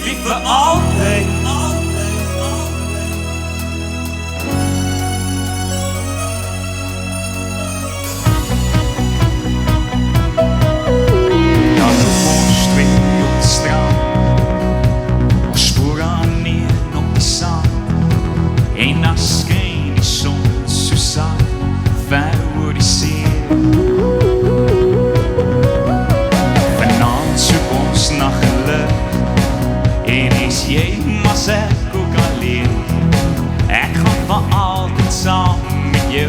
liefie vir altyd. Daar op ons twee op die strand, ons spore aan neer op die sand, en dan skyn die son so saai, ver oor die see. Vanaand soek ons na geluk, en is jy mas ek ook alleen. Ek gaan vir altyd saam met jou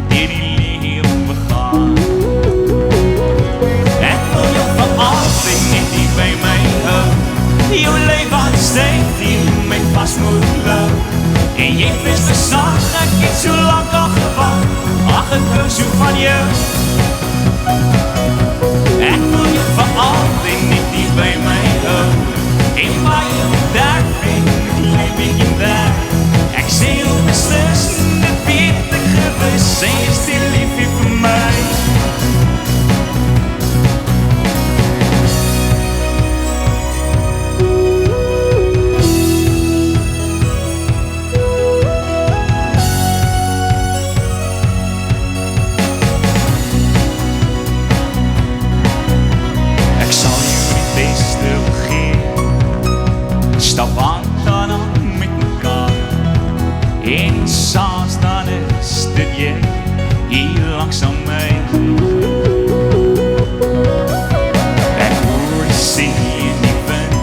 deur die lewe gaan. Ek wil jou vir altyd net hier by my hou. Jou lewe aan steek die my pas moet lou. En jy wees te saag, ek het so lang al gewag. Ag, ek hou so van jou. Ek wil jou vir altyd net hier by my hou. En waar jy daar ben, leef ek in daar. Ek sê jou beslis, dit weet ek gewis, sy is die liefie vir my. Ek sal jou die beste gee, stap aan dan aan met mekaar. En saans dan is dit jy, hier langs aan my. Ek hoor die see in die wind,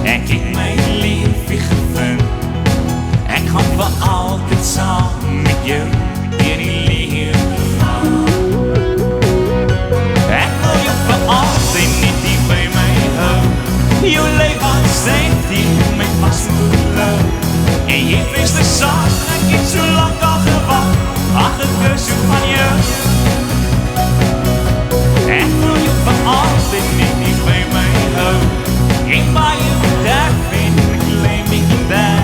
ek het my liefie gevind. Ek gaan vir altyd saam met jou deur die lewe gaan. Ek wil jou vir altyd net hier by my hou. Jou lewe aan steek die my pas moet lou. En jy wees te saag, ek het so lang al gewag. Ag, ek hou so van jou. Ek wil jou vir altyd net hier by my hou. En waar jy daar ben, ek leef ek in daar.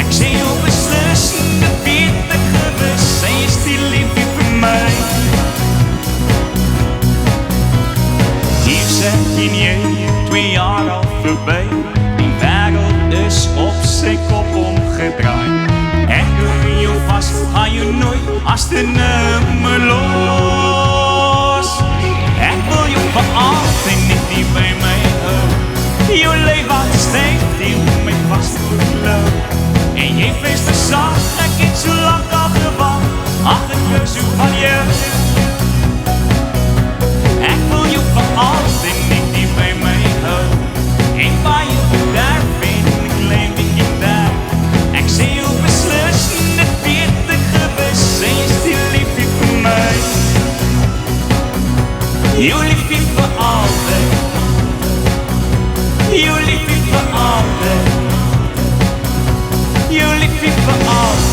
Ek sê jou beslis, dit weet ek gewis, sy is die liefie vir my. Hier sit en jy, 2 jaar al verby. Die wêreld is op sy kop omgedraai. Ek hou jou vas, ga jou nooit as dit nimmer los. Ek wil jou vir altyd net hier by my hou. Jou lewe aan steek die my vas moet lou. En jy wees te saag, ek het so lang al gewag. Ag, ek hou so van jou. Ek wil jou vir altyd net hier by my hou. En waar jy daar ben, ek leef ek in daar. Ek sê jou beslis, dit weet ek gewis, sy is die liefie vir my. Jou liefie vir altyd. Jou liefie vir altyd. Jou liefie vir altyd.